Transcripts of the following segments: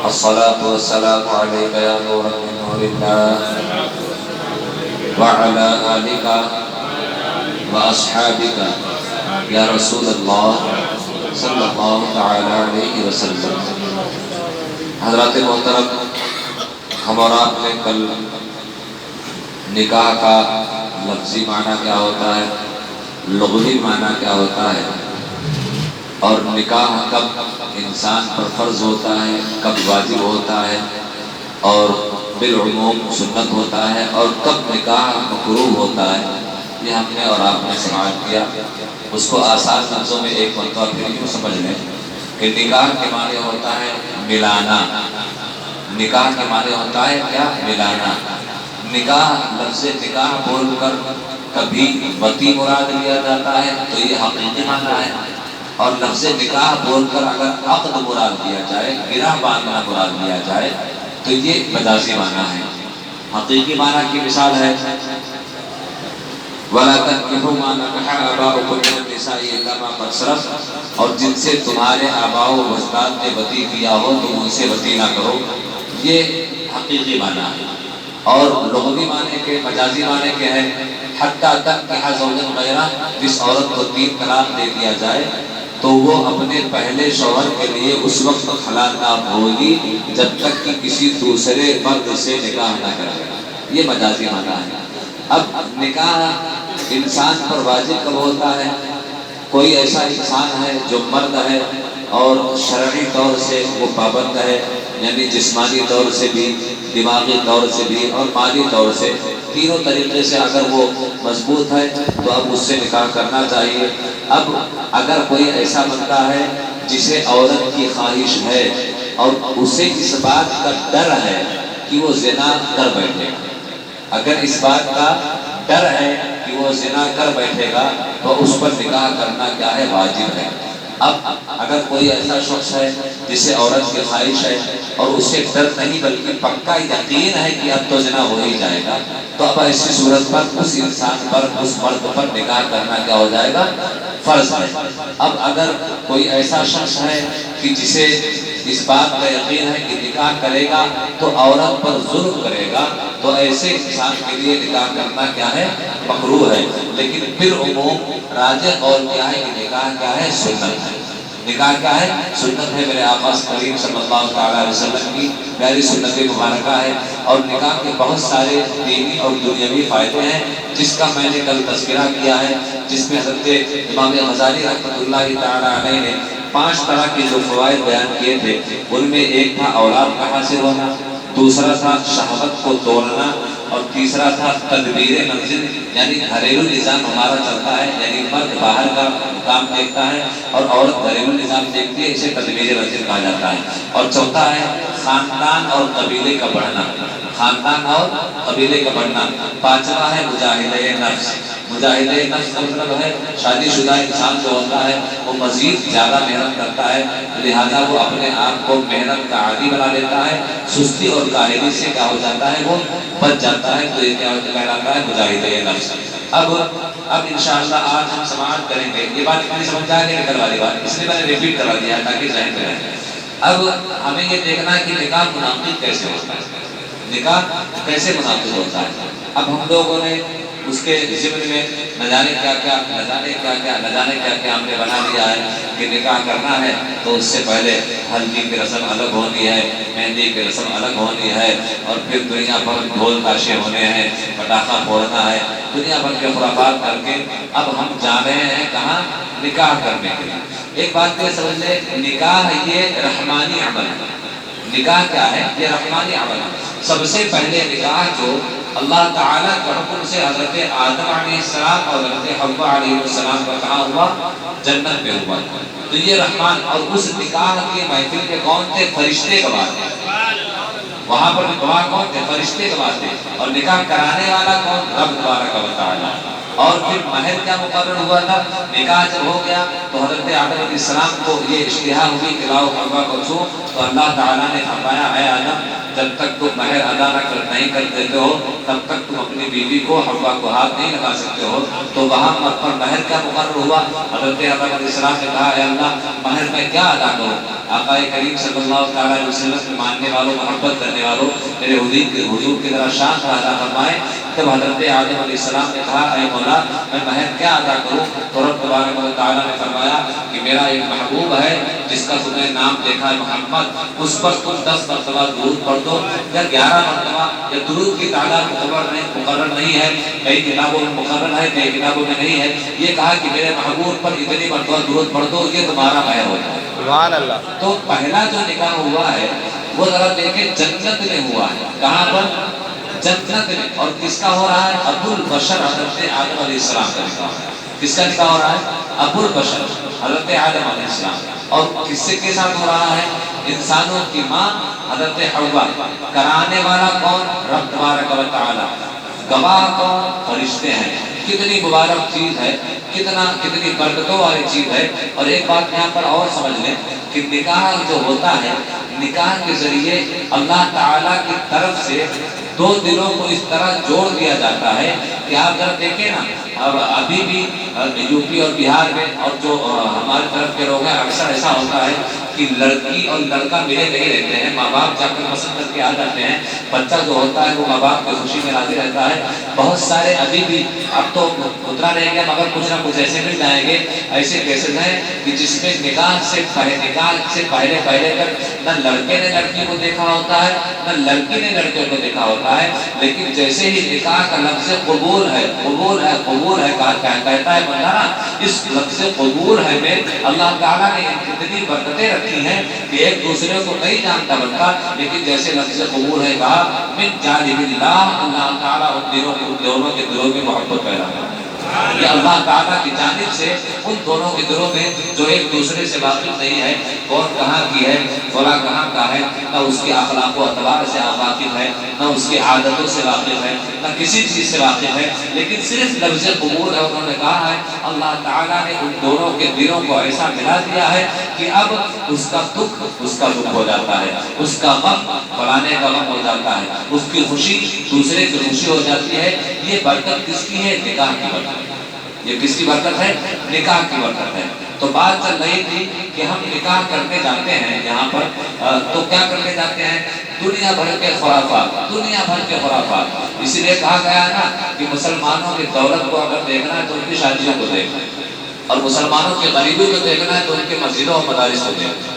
الصلاة والسلام عليك يا نور من نور الله وعلى آلك وأصحابك یا رسول اللہ صلی اللہ تعالی علیہ وسلم۔ حضرات محترم، ہم اور آپ نے کل نکاح کا لفظی معنی کیا ہوتا ہے، لغوی معنی کیا ہوتا ہے، اور نکاح کب انسان پر فرض ہوتا ہے، کب واجب ہوتا ہے، اور بالعموم سنت ہوتا ہے، اور کب نکاح مکروہ ہوتا ہے، یہ ہم نے اور آپ نے سماعت کیا۔ اس کو آسان لفظوں میں ایک مرتبہ پھر یوں سمجھ لیں کہ نکاح کے معنی ہوتا ہے ملانا۔ نکاح کے معنی ہوتا ہے کیا؟ ملانا۔ نکاح، لفظ نکاح بول کر کبھی وطی مراد لیا جاتا ہے تو یہ حقیقی معنی ہے، اور لفظ نکاح بول کر اگر عقد مراد لیا جائے، گرہ باندھنا مراد لیا جائے تو یہ مجازی معنی ہے۔ حقیقی معنی کی مثال ہے وَلَا تَنكِحُوا مَا نَكَحَ آبَاؤُكُم مِّنَ النِّسَاءِ إِلَّا مَا قَدْ سَلَفَ، اور جن سے تمہارے آباء و اجداد نے وطی کیا ہو تم ان سے وطی نہ کرو، یہ حقیقی معنی ہے۔ اور لغوی معنی کے، مجازی معنی کے ہے حَتَّى تَنكِحَ زَوْجًا غَيْرَهُ، جس عورت کو 3 طلاق دے دیا جائے تو وہ اپنے پہلے شوہر کے لیے اس وقت حلال نہ ہوگی جب تک کہ کسی دوسرے مرد سے نکاح نہ کرے، یہ مجازی معنی ہے۔ اب نکاح انسان پر واجب کب ہوتا ہے؟ کوئی ایسا انسان ہے جو مرد ہے اور شرعی طور سے وہ پابند ہے، یعنی جسمانی طور سے بھی، دماغی طور سے بھی اور مالی طور سے، تینوں طریقے سے اگر وہ مضبوط ہے تو اب اس سے نکاح کرنا چاہیے۔ اب اگر کوئی ایسا بندہ ہے جسے عورت کی خواہش ہے اور اسے اس بات کا ڈر ہے کہ وہ زنا کر بیٹھے گا، اگر اس بات کا ڈر ہے کہ وہ زنا کر بیٹھے گا تو اس پر نکاح کرنا کیا ہے؟ واجب ہے۔ اب اگر کوئی ایسا شخص ہے جسے عورت کی خواہش ہے اور اسے ڈر نہیں بلکہ پکا یقین ہے کہ اب تو زنا ہو ہی جائے گا، تو اب ایسی صورت پر اس انسان پر، اس مرد پر نکاح کرنا کیا ہو جائے گا؟ فرض ہے۔ اب اگر کوئی ایسا شخص ہے کہ جسے اس بات کا یقین ہے کہ نکاح کرے گا تو عورت پر ظلم کرے گا، تو ایسے انسان کے لیے نکاح کرنا کیا ہے؟ مکروہ ہے۔ لیکن بالعموم راجح قول کیا ہے کہ نکاح کیا ہے؟ سنت ہے۔ نکاح کیا ہے؟ سنت ہے۔ میرے آقا کریم صلی اللہ تعالی علیہ وسلم کی پیاری سنت مبارکہ ہے، اور نکاح کے بہت سارے دینی اور دنیاوی فائدے ہیں جس کا میں نے کل تذکرہ کیا ہے، جس میں حضرت امام غزالی رحمۃ اللہ تعالی علیہ نے 5 طرح کے جو فوائد بیان کیے تھے، ان میں ایک تھا اولاد کا حاصل ہونا، دوسرا تھا شہوت کو توڑنا، اور تیسرا تھا تدبیر منزل، یعنی گھریلو نظام ہمارا چلتا ہے، یعنی مرد باہر کا کام دیکھتا ہے اور عورت گھریلو نظام دیکھتی ہے، اسے تدبیر منزل کہا جاتا ہے۔ اور چوتھا ہے خاندان اور قبیلے کا بڑھنا، خاندان اور قبیلے کا بڑھنا۔ پانچواں ہے مجاہدہ نفس۔ مجاہدہ نفس کا مطلب ہے شادی شدہ انسان جو ہوتا ہے وہ مزید زیادہ محنت کرتا ہے، لہذا وہ اپنے آپ کو محنت کا عادی بنا لیتا ہے، سستی اور کاہلی سے کیا ہو جاتا ہے؟ وہ بچ جاتا ہے، تو یہ کیا کہلاتا ہے؟ مجاہدہ نفس۔ اب انشاءاللہ آج ہم سماعت کریں گے، یہ بات اتنی سمجھ آ گئی کل والی بات، اس لیے میں نے ریپیٹ کرا دیا ہے تاکہ ذہن میں رہے۔ اب ہمیں یہ دیکھنا ہے کہ نکاح منعقد کیسے ہوتا ہے، نکاح کیسے منعقد ہوتا ہے۔ اب ہم لوگوں نے اس کے ضمن میں نہ جانے کیا ہم نے بنا لیا ہے کہ نکاح کرنا ہے تو اس سے پہلے ہلدی کی رسم الگ ہونی ہے، مہندی کی رسم الگ ہونی ہے، اور پھر دنیا بھر ڈھول تاشے ہونے ہیں، پٹاخہ پھوڑنا ہے، دنیا بھر کے خرافات کر کے اب ہم جا رہے ہیں کہاں؟ نکاح کرنے کے لیے۔ ایک بات یہ سمجھ لیں، نکاح یہ رحمانی عمل ہے۔ نکاح کیا ہے؟ یہ رحمانی عمل ہے۔ سب سے پہلے نکاح جو اللہ تعالیٰ کے حکم سے حضرت آدم علیہ السلام اور حضرت حوا علیہ السلام کا کہاں ہوا؟ جنت میں ہوا۔ تو یہ رحمان، اور اس نکاح کے محفل کے کون تھے؟ فرشتے گواہ تھے۔ وہاں پر گواہ کون تھے؟ فرشتے گواہ تھے۔ اور نکاح کرانے والا کون؟ رب تبارک و تعالیٰ۔ اور پھر مہر کیا مقرر ہوا تھا؟ نکاح جب ہو گیا تو حضرت آدم علیہ السلام کو یہ اشتہا ہوئی کہ لاؤ حوا کو چھو، تو اللہ تعالیٰ نے فرمایا اے آدم جب تک تم مہر ادا نہیں کر دیتے ہو تب تک تم اپنی بیوی کو حوا کو ہاتھ نہیں لگا سکتے ہو۔ تو وہاں پر مہر کیا مقرر ہوا؟ حضرت آدم علیہ السلام نے کہا اے اللہ مہر میں کیا ادا کروں؟ آقا کریم صلی اللہ علیہ وسلم کے ماننے والوں، محبت کرنے والوں، میرے حضور کی طرح شان کا ادا فرمائے۔ جب حضرت آدم علیہ السلام نے کہا اے مولا میں مہر کیا ادا کروں، تو رب تبارک و تعالیٰ نے فرمایا کہ میرا ایک محبوب ہے جس کا تمہیں نام دیکھا ہے محمد، اس پر تم 10 مرتبہ درود پڑھ دو یا 11 مرتبہ، یا درود کی تعداد مقرر نہیں ہے، کئی کتابوں میں مقرر ہے کئی کتابوں میں نہیں ہے، یہ کہا کہ میرے محبوب پر اتنی مرتبہ درود پڑھ دو، یہ تمہارا مہر ہو جائے۔ سبحان اللہ۔ تو پہلا جو نکاح ہوا ہے وہ ذرا دیکھیں جنت میں ہوا ہے، کہاں پر؟ جنت میں۔ اور کس کا ہو رہا ہے؟ ابو البشر حضرت آدم علیہ السلام کا نکاح ہے۔ کس کا نکاح ہو رہا ہے؟ ابو البشر حضرت آدم علیہ السلام۔ اور کس سے کے ساتھ ہو رہا ہے؟ انسانوں کی ماں حضرت حوا۔ کرانے والا کون؟ رب تبارک و تعالی۔ گواہ کون؟ فرشتے ہیں۔ کتنی مبارک چیز ہے، کتنی برکتوں والی چیز ہے۔ اور ایک بات یہاں پر اور سمجھ لیں کہ نکاح جو ہوتا ہے، نکاح کے ذریعے اللہ تعالیٰ کی طرف سے دو دلوں کو اس طرح جوڑ دیا جاتا ہے کہ آپ ذرا دیکھیں نا، اب ابھی بھی یو پی اور بہار میں اور جو ہماری طرف کے لوگ ہیں، اکثر ایسا ہوتا ہے کہ لڑکی اور لڑکا ملے نہیں رہتے ہیں، ماں باپ جا کر پسند کر کے آ جاتے ہیں، بچہ جو ہوتا ہے وہ ماں باپ کی خوشی میں راضی رہتا ہے۔ بہت سارے ابھی بھی، اب تو اترا رہ گیا مگر کچھ نہ کچھ ایسے مل جائیں گے، ایسے کیسز ہیں کہ جس میں نکاح سے پہلے تک نہ لڑکے نے لڑکی کو دیکھا ہوتا ہے نہ لڑکی نے لڑکے کو دیکھا ہوتا ہے، لیکن جیسے ہی نکاح کا لفظ قبول ہے کہتا ہے بندہ نا، اس لفظ قبول ہے میں اللہ تعالیٰ نے اتنی برکتیں رکھی ہیں کہ ایک دوسرے کو نہیں جانتا بنتا، لیکن جیسے لفظ قبول ہے کہا من جانب اللہ، اللہ تعالیٰ ان دونوں کے دلوں میں محبت پیدا کرتا ہے۔ یہ اللہ تعالیٰ کی جانب سے ان دونوں کے دلوں میں جو ایک دوسرے سے واقف نہیں ہے، کون کہاں کی ہے، فلاں کہاں کا ہے، نہ اس کے اخلاق و اعتبار سے واقف ہے، نہ اس کی عادتوں سے واقف ہے، نہ کسی چیز سے واقف ہے، لیکن صرف لفظ قبول ہے۔ انہوں نے کہا ہے اللہ تعالیٰ نے ان دونوں کے دلوں کو ایسا ملا دیا ہے کہ اب اس کا دکھ ہو جاتا ہے، اس کا غم فلانے کا غم ہو جاتا ہے، اس کی خوشی دوسرے کی خوشی ہو جاتی ہے۔ یہ برکت کس کی ہے؟ نکاح کی برکت۔ یہ کس کی برکت ہے؟ نکاح کی برکت ہے۔ تو بات چل رہی تھی کہ ہم نکاح کرنے جاتے ہیں یہاں پر، تو کیا کرنے جاتے ہیں؟ دنیا بھر کے خرافات۔ اسی لیے کہا گیا ہے نا کہ مسلمانوں کی دولت کو اگر دیکھنا ہے تو ان کی شادیوں کو دیکھنا ہے، اور مسلمانوں کی غریبی کو دیکھنا ہے تو ان کے مسجدوں اور مدارس کو دیکھنا ہے۔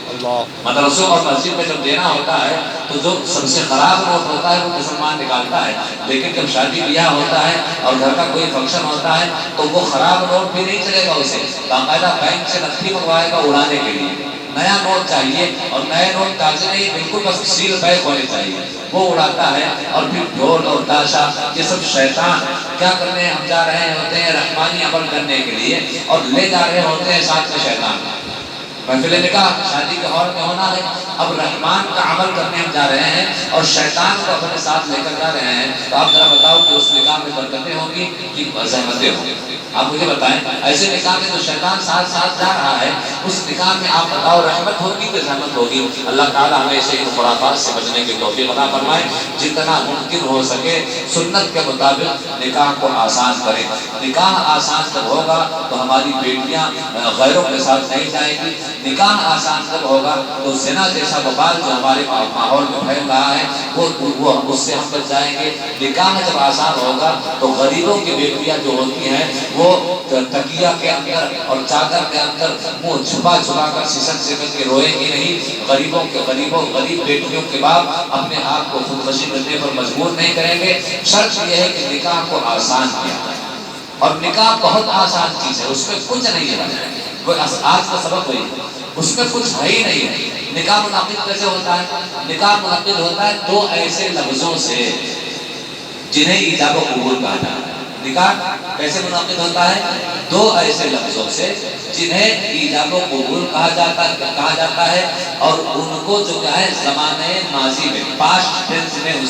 مدرسوں اور مسجد میں جب دینا ہوتا ہے تو جو سب سے خراب نوٹ ہوتا ہے وہ مسلمان نکالتا ہے، لیکن جب شادی بیاہ ہوتا ہے اور گھر کا کوئی فنکشن ہوتا ہے تو وہ خراب نوٹ بھی نہیں چلے گا، اسے باقاعدہ بینک سے نقدی منگوائے گا اڑانے کے لیے، نیا نوٹ چاہیے، اور نئے نوٹ تازے نہیں، بالکل بس سیل پیک ہونے چاہیے، وہ اڑاتا ہے۔ اور پھر ڈھول اور تاشا، یہ سب شیطان کیا کرنے ہم جا رہے ہوتے ہیں رحمانی عمل کرنے کے لیے، اور لے جا رہے ہوتے ہیں ساتھ میں شیطان۔ محفل نکاح شادی کے ہال میں ہونا ہے، اب رحمان کا عمل کرنے ہم جا رہے ہیں اور شیطان کو اپنے ساتھ لے کر جا رہے ہیں، تو آپ ذرا بتاؤ کہ اس نکاح میں برکتیں ہوں گی کہ زحمتیں ہوں گی؟ آپ مجھے بتائیں، ایسے نکاح میں جو شیطان ساتھ جا رہا ہے اس نکاح میں آپ بتاؤ رحمت ہوگی کہ زحمت ہوگی؟ اللہ تعالیٰ ہمیں اسے ان خرافات سے بچنے کی توفیق عطا فرمائے، جتنا ممکن ہو سکے سنت کے مطابق نکاح کو آسان کریں۔ نکاح آسان جب ہوگا تو ہماری بیٹیاں غیروں کے ساتھ نہیں جائیں گی، نکاح آسان جب ہوگا تو زنا جیسا وبال جو ہمارے ماحول میں پھیل رہا ہے وہ اس سے ہم بچ جائیں گے۔ نکاح جب آسان ہوگا تو غریبوں کی بیٹیاں جو ہوتی ہیں وہ تکیہ کے اندر اور چادر کے اندر منہ چھپا کر سسک کے روئیں گی نہیں۔ غریب بیٹیوں کے باپ اپنے آپ کو خودکشی کرنے پر مجبور نہیں کریں گے۔ شرط یہ ہے کہ نکاح کو آسان کیا جائے، اور نکاح بہت آسان چیز ہے، اس میں کچھ نہیں ہے، آج کا سبق وہی ہے، اس میں کچھ ہے ہی نہیں ہے۔ نکاح منعقد کیسے ہوتا ہے؟ نکاح منعقد ہوتا ہے دو ایسے لفظوں سے جنہیں ایجاب و قبول کہا جاتا ہے۔ نکاح کیسے منعقد ہوتا ہے؟ دو ایسے لفظوں سے جنہیں ایجاب و قبول کہا جاتا ہے، اور ان کو جو کیا ہے زمانے ماضی میں پاسٹ ٹینس میں اس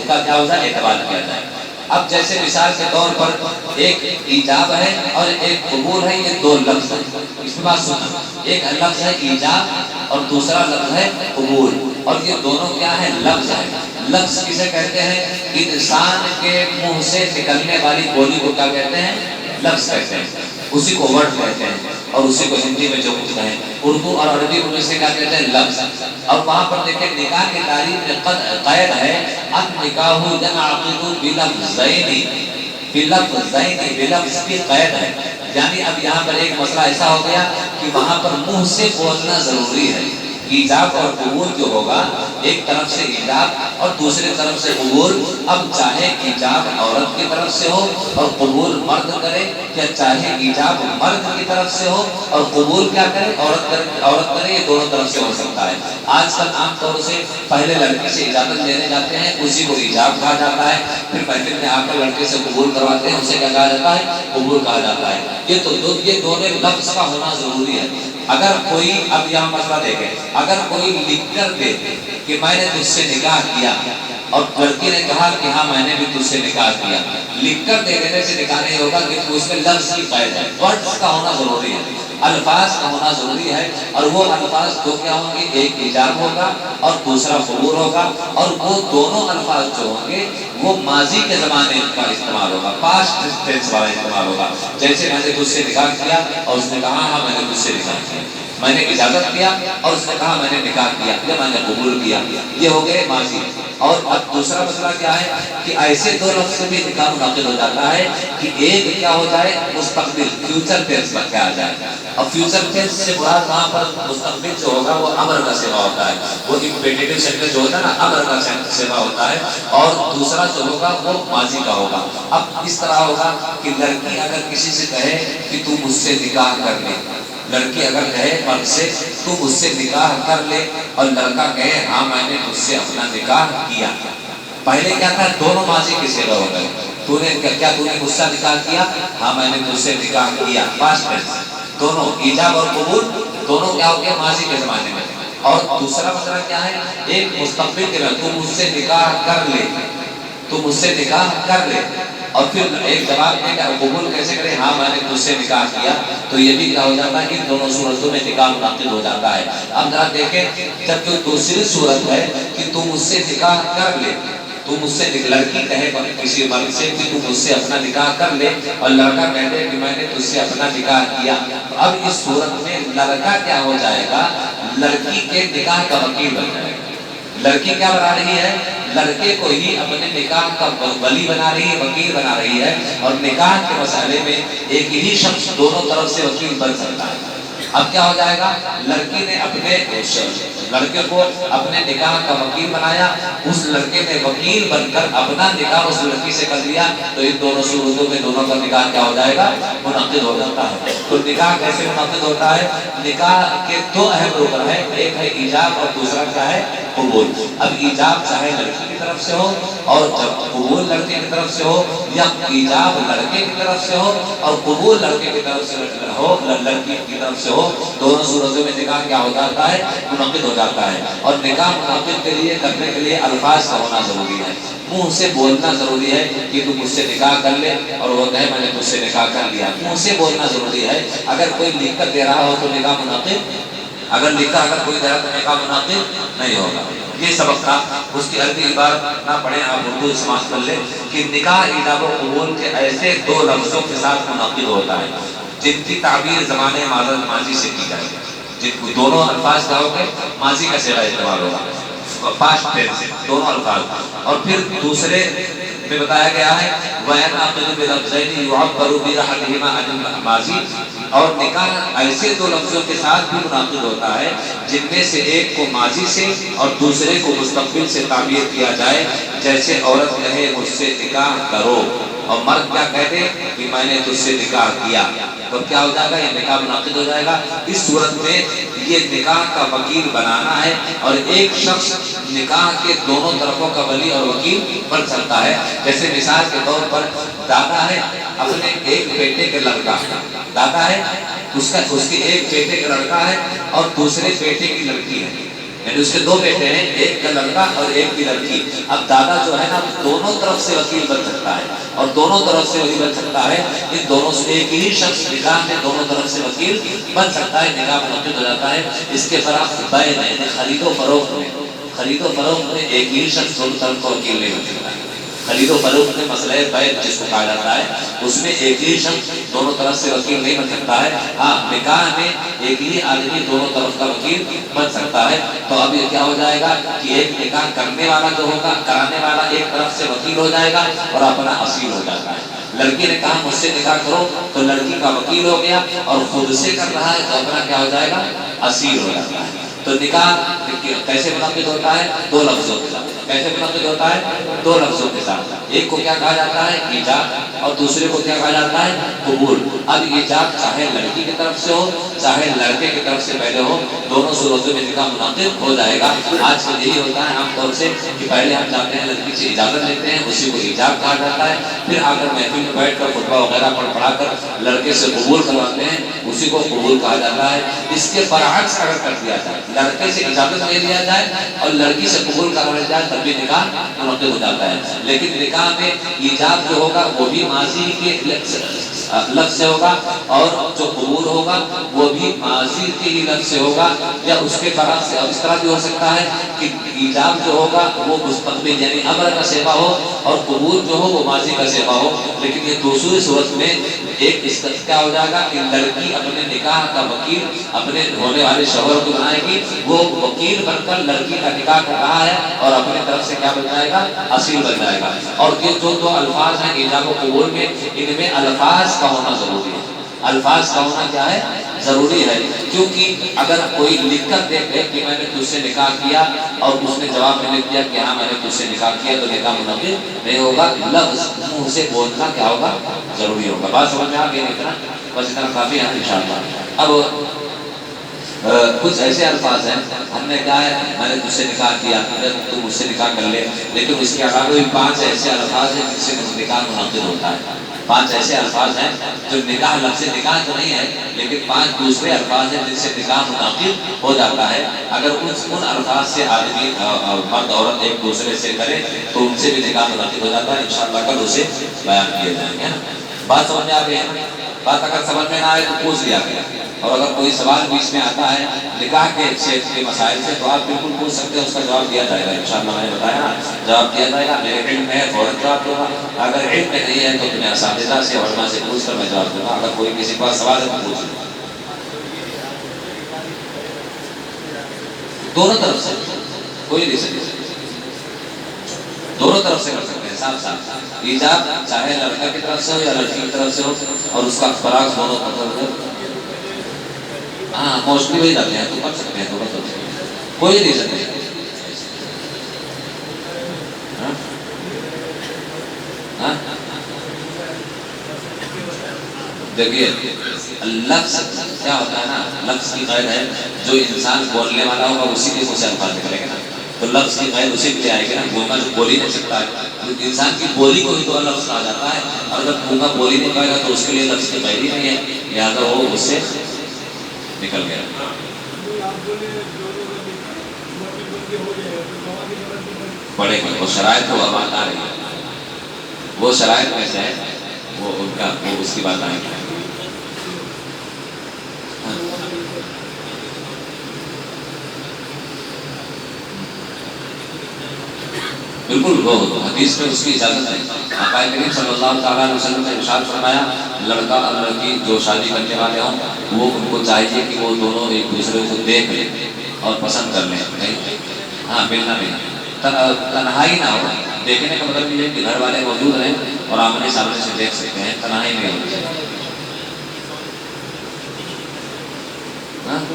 کا کیا ہوتا ہے؟ اعتبار کیا جائے۔ اب جیسے مثال کے طور پر ایک ایجاب ہے اور ایک قبول ہے، یہ دو لفظ ہیں، اس کے بعد سننا، ایک لفظ ہے ایجاب اور دوسرا لفظ ہے قبول، اور یہ دونوں کیا ہیں؟ لفظ ہیں۔ لفظ کسے کہتے ہیں؟ انسان کے منہ سے نکلنے والی بولی کو کیا کہتے ہیں؟ لفظ کہتے ہیں، اسی کو ورڈ کہتے ہیں۔ اور اسی کو ہندی میں جو کچھ کہیں، اردو اور عربی میں سے کیا کہتے ہیں لفظ. اور وہاں پر دیکھیں نکاح کی تعریف میں قید ہے النکاح ينعقد بلفظین، بلفظین، بلفظ کی قید ہے. یعنی اب یہاں پر ایک مسئلہ ایسا ہو گیا کہ وہاں پر منہ سے بولنا ضروری ہے. ایجاب اور قبول جو ہوگا، ایک طرف سے ایجاب اور دوسری طرف سے قبول. اب چاہے ایجاب عورت کی طرف سے ہو اور قبول مرد کرے، یا چاہے ایجاب مرد کی طرف سے ہو اور قبول کیا کرے، عورت کرے، یہ دونوں طرف سے ہو سکتا ہے. آج کل عام طور سے پہلے لڑکی سے اجازت لینے جاتے ہیں، اسی کو ایجاب کہا جاتا ہے. پھر محفل میں آ کر لڑکے سے قبول کرواتے ہیں، اسے کیا کہا جاتا ہے، قبول کہا جاتا ہے. یہ دونوں لفظ کا ہونا ضروری ہے. اگر کوئی، اب یہاں مسئلہ دیکھیں، اگر کوئی لکھ کر دے کہ میں نے تجھ سے نکاح کیا، اور لڑکی نے کہا کہ ہاں میں نے بھی تجھ سے نکاح کیا، لکھ کر دے دینے سے نکاح نہیں ہوگا، کہ اس میں لفظ کی قید ہے، ورڈز کا ہونا ضروری ہے، الفاظ کا ہونا ضروری ہے. اور وہ الفاظ دو کیا ہوں گے، ایک ایجاب ہوگا اور دوسرا قبول ہوگا. اور وہ دونوں الفاظ جو ہوں گے وہ ماضی کے زمانے کا استعمال ہوگا، پاسٹ ٹینس والا استعمال ہوگا. جیسے میں نے تجھ سے نکاح کیا اور اس نے کہا ہاں میں نے تجھ سے نکاح کیا، میں نے اجازت کیا اور اس نے کہا میں نے نکاح کیا یا میں نے قبول کیا، یہ ہو گئے ماضی. اور اب دوسرا مسئلہ کیا ہے کہ ایسے دو لفظ سے بھی نکاح منعقد ہو جاتا ہے کہ ایک کیا ہو جائے، مستقبل، فیوچر ٹینس پر کیا آ جائے. اور فیوچر ٹینس سے مراد وہاں پر مستقبل جو ہوگا وہ امر کا صیغہ ہوتا ہے، وہ امپیریٹیو سینٹینس جو ہوتا ہے نا، امر کا صیغہ ہوتا ہے. اور دوسرا جو ہوگا وہ ماضی کا ہوگا. اب اس طرح ہوگا کہ لڑکی اگر کسی سے کہے کہ تو مجھ سے نکاح کر لے، لڑکی اگر کہے مرد سے تو مجھ سے نکاح کر لے، اور لڑکا کہے ہاں میں نے مجھ سے اپنا نکاح کیا. پہلے کیا تھا، دونوں ماضی کے صیغہ ہو گئے. تو نے مجھ سے نکاح کیا، ہاں میں نے مجھ سے نکاح کیا، پاسٹ ٹینس. دونوں ایجاب اور قبول دونوں کیا ہو گئے، ماضی کے زمانے میں. اور دوسرا مسئلہ کیا ہے، ایک مستقبل کے میں، تو مجھ سے نکاح کر لے، تو مجھ سے نکاح کر لے. اور پھر ایک جواب میں کیا، قبول کیسے کرے، ہاں میں نے تجھ سے نکاح کیا. تو یہ بھی کیا ہو جاتا ہے، ان دونوں صورتوں میں نکاح منعقد ہو جاتا ہے. اب ذرا دیکھیں، جب جو دوسری صورت ہے کہ تو مجھ سے نکاح کر لے، تو مجھ سے لڑکی کہے کسی مرد سے کہ تو مجھ سے اپنا نکاح کر لے، اور لڑکا کہتے کہ میں نے تجھ سے اپنا نکاح کیا. تو اب اس صورت میں لڑکا کیا ہو جائے گا، لڑکی کے نکاح کا وکیل بن جائے گا. لڑکی کیا بنا رہی ہے، لڑکے کو ہی اپنے نکاح کا ولی بنا رہی ہے، وکیل بنا رہی ہے. اور نکاح کے مسئلے میں ایک ہی شخص دونوں طرف سے وکیل بن سکتا ہے. اب کیا ہو جائے گا، لڑکی نے اپنے لڑکے کو اپنے نکاح کا وکیل بنایا، اس لڑکے نے وکیل بن کر اپنا نکاح اس لڑکی سے کر لیا. تو ان دونوں صورتوں میں دونوں کا نکاح کیا ہو جائے گا، منعقد ہو جاتا ہے. تو نکاح کیسے منعقد ہوتا ہے، نکاح کے دو اہم رکن ہیں، ایک ہے ایجاب اور دوسرا کیا ہے، قبول. اب ایجاب چاہے لڑکی کی طرف سے ہو اور جب قبول لڑکے کی طرف سے ہو، یا ایجاب لڑکے کی طرف سے ہو اور قبول لڑکے کی طرف سے ہو، لڑکی کی طرف سے ہو، دونوں صورتوں میں نکاح کیا ہو جاتا ہے، منعقد ہو جاتا ہے. اور نکاح منعقد کے لیے کرنے کے لیے الفاظ کا ہونا ضروری ہے، منہ سے بولنا ضروری ہے کہ تو مجھ سے نکاح کر لے، اور وہ کہے میں نے تجھ سے نکاح کر لیا. منہ سے بولنا ضروری ہے. اگر کوئی لکھ کر دے رہا ہو تو نکاح منعقد، اگر کوئی دے رہا تو نکاح منعقد نہیں ہوگا. یہ سبق تھا. اس کی عربی عبارت نہ پڑھیں آپ، اردو سماعت کر لیں کہ نکاح ایجاب و قبول کے ایسے دو لفظوں کے ساتھ منعقد ہوتا ہے جن کی تعبیر زمانے ماضی سے کی جائے گی. جن کو دونوں الفاظ کا ہوگا، ماضی کا صیغہ استعمال ہوگا، پاسٹ ٹینس دونوں الفاظ. اور پھر دوسرے میں بتایا گیا ہے وَيَنْعَقِدُ بِلَفْظَيْنِ يُعَبَّرُ بِأَحَدِهِمَا عَنِ الْمَاضِي. اور نکاح ایسے دو لفظوں کے ساتھ بھی منعقد ہوتا ہے جن میں سے ایک کو ماضی سے اور دوسرے کو مستقبل سے تعبیر کیا جائے. جیسے عورت کہے مجھ سے نکاح کرو، اور مرد کیا کہتے کہ میں نے تجھ سے نکاح کیا. تو کیا ہو جائے گا، یہ نکاح منعقد ہو جائے گا. اس صورت میں یہ نکاح کا وکیل بنانا ہے، اور ایک شخص نکاح کے دونوں طرفوں کا ولی اور وکیل بن سکتا ہے. جیسے مثال کے طور پر دادا ہے، اپنے ایک بیٹے کے لڑکا، دادا ہے اس کے ایک بیٹے کا لڑکا ہے اور دوسرے بیٹے کی لڑکی ہے، یعنی اس کے دو بیٹے ہیں، ایک کا لڑکا اور ایک کی لڑکی. اب دادا جو ہے نا دونوں طرف سے وکیل بن سکتا ہے، اور دونوں طرف سے وکیل بن سکتا ہے. ان دونوں سے ایک ہی شخص نکاح میں دونوں طرف سے وکیل بن سکتا ہے، نکاح منعقد ہو جاتا ہے. اس کے برعکس بیع میں، خرید و فروخت میں ایک ہی شخص دونوں طرف کا وکیل نہیں بن سکتا ہے. خرید و فروخت میں مسئلہ بیع جس کو کہا جاتا ہے، اس میں ایک ہی شخص دونوں طرف سے وکیل نہیں بن سکتا ہے۔ ہاں نکاح میں ایک ہی آدمی دونوں طرف کا وکیل بن سکتا ہے۔ تو اب یہ کیا ہو جائے گا کہ ایک نکاح کرنے والا جو ہوگا، کرانے والا ایک طرف سے وکیل ہو جائے گا اور اپنا اصیل ہو جاتا ہے۔ لڑکی نے کہا مجھ سے نکاح کرو تو لڑکی کا وکیل ہو گیا، اور خود سے کر رہا ہے تو اپنا کیا ہو جائے گا، اصیل ہو جاتا ہے۔ تو نکاح کیسے منعقد ہوتا ہے؟ دو لفظوں کے ساتھ۔ کیسے منعقد ہوتا ہے؟ دو لفظوں کے ساتھ۔ ایک کو کیا کہا جاتا ہے؟ ایجاب، اور دوسرے کو کیا کہا جاتا ہے؟ قبول۔ اب ایجاب چاہے لڑکی کی طرف سے ہو چاہے لڑکے کی طرف سے پہلے ہو، دونوں صورتوں میں نکاح منعقد ہو جائے گا۔ آج کل یہی ہوتا ہے عام طور سے کہ پہلے ہم جاتے ہیں لڑکی سے اجازت لیتے ہیں، اسی کو ایجاب کہا جاتا ہے، پھر آ کر محفل میں بیٹھ کر خطبہ وغیرہ پڑھا کر لڑکے سے قبول کرواتے ہیں، اسی کو قبول کہا جاتا ہے۔ اس کے برعکس اگر کر دیا جائے، لڑکے سے اجازت لے لیا جائے اور لڑکی سے قبول کروایا جائے، تب بھی نکاح منعقد ہو جاتا ہے۔ لیکن نکاح میں ایجاب جو ہوگا وہ بھی ماضی کے لفظ سے ہوگا، اور جو قبول ہوگا وہ بھی ماضی کے ہی لفظ سے ہوگا، یا اس کے برعکس سے۔ اب اس طرح بھی ہو سکتا ہے کہ ایجاب جو ہوگا وہ مستقبل یعنی امر کا صیغہ ہو، اور قبول جو ہو وہ ماضی کا صیغہ ہو۔ لیکن یہ دوسری صورت میں ایک اس کا کیا ہو جائے گا کہ لڑکی اپنے نکاح کا وکیل اپنے ہونے والے شوہر کو بنائے گی، وہ وکیل بن کر لڑکی کا نکاح کر رہا ہے اور اپنے طرف سے کیا بن جائے گا، اصیل بن جائے گا۔ اور یہ جو دو الفاظ ہیں ایجاب و قبول میں، ان میں الفاظ کا ہونا ضروری ہے۔ الفاظ کا ہونا کیا ہے؟ ضروری ہے، کیونکہ اگر کوئی لکھ کر دے دے کہ میں نے تجھ سے نکاح کیا اور اس نے جواب میں لکھ دیا کہ ہاں میں نے تجھ سے نکاح کیا، تو نکاح منعقد نہیں ہوگا۔ لفظ منہ سے بولنا کیا ہوگا، ضروری ہوگا۔ بات سمجھ میں آ گئی؟ اتنا بس، اتنا کافی ہے انشاءاللہ۔ اب کچھ ایسے الفاظ ہیں، ہم نے کہا ہے میں نے تجھ سے نکاح کیا، اگر تم مجھ سے نکاح کر لے، لیکن اس کے علاوہ بھی 5 ایسے الفاظ ہیں جن سے نکاح منعقد ہوتا ہے۔ 5 ایسے الفاظ ہیں جو نکاح لفظ نکاح تو نہیں ہے، لیکن 5 دوسرے الفاظ ہیں جن سے نکاح منعقد ہو جاتا ہے۔ اگر ان الفاظ سے آدمی مرد عورت ایک دوسرے سے کرے تو ان سے بھی نکاح منعقد ہو جاتا ہے۔ انشاءاللہ کل اسے بیان کیے جائیں گے۔ بات سمجھ میں آ گئی ہے؟ بات اگر سمجھ میں نہ آئے تو پوچھ لیا گیا، اور اگر کوئی سوال بیچ میں آتا ہے نکاح کے مسائل سے تو آپ بالکل پوچھ سکتے ہیں، اس کا جواب دیا جائے گا انشاءاللہ۔ میں نے بتایا نا، جواب دیا جائے گا۔ میرے علم میں ہے فوراً جواب دوں گا، اگر علم میں نہیں ہے تو میں اساتذہ سے علماء سے پوچھ کر میں جواب دوں گا۔ اگر کوئی کسی کا سوال ہے تو پوچھ لوں، دونوں طرف سے کوئی نہیں سکتا، دونوں طرف سے کر سکتے ہیں صاف صاف۔ ایجاب چاہے لڑکا کی طرف سے ہو یا لڑکی کی طرف سے ہو، اور اس کا فراغ دونوں طرف سے۔ ہاں موسٹلی وہی جاتے ہیں تو کر سکتے ہیں، دونوں طرف سے کوئی نہیں سکتے۔ دیکھیے لفظ کیا ہوتا ہے نا، لفظ کی قید ہے، جو انسان بولنے والا ہوگا اسی کے منہ سے الفاظ نکلے گا نا، تو لفظ کی قید اسی کے لیے آئے گی نا۔ گونگا جو بول ہی نہیں سکتا ہے، تو انسان کی بولی کو ہی تو لفظ کہا جاتا ہے، اور جب گونگا بول ہی نہیں پائے گا تو اس کے لیے لفظ کی قید ہی نہیں ہے، لہٰذا وہ اس سے نکل گیا۔ پڑے گا وہ شرائط تو اب آ رہی ہے، وہ شرائط میں سے ہے، وہ ان کا وہ اس کی بات آئے گی۔ بالکل وہ حدیث میں اس کی اجازت ہے۔ آقا کریم صلی اللہ تعالیٰ علیہ وسلم نے ارشاد فرمایا لڑکا اور لڑکی جو شادی کرنے والے ہوں وہ ان کو چاہیے کہ وہ دونوں ایک دوسرے کو دیکھ لیں اور پسند کر لیں۔ ہاں ملنا بھی تنہائی نہ ہو، دیکھنے کا مطلب یہ ہے کہ گھر والے موجود رہیں اور آمنے سامنے سے دیکھ سکتے ہیں، تنہائی نہیں ہونی چاہیے۔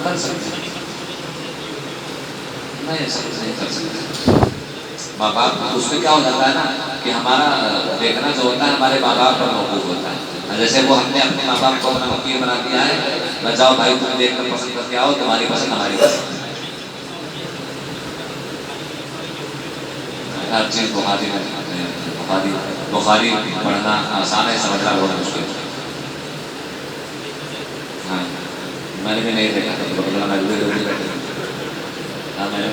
کر سکتے ہیں، نہیں کر سکتے۔ ماں باپ اس میں کیا ہو جاتا ہے نا کہ ہمارا دیکھنا جو ہوتا ہے ہمارے ماں باپ پر موقوف ہوتا ہے۔ جیسے وہ ہم نے اپنے ماں باپ کو اپنا وکیل بنا دیا ہے، میں جاؤ بھائی تمہیں دیکھ کر پسند کر کے آؤ، تمہاری پسند ہماری پسند۔ ہر چیز بخاری پڑھنا آسان ہے، سمجھنا بہت مشکل ہے۔ ہاں میں نے بھی نہیں دیکھا تھا، میں نے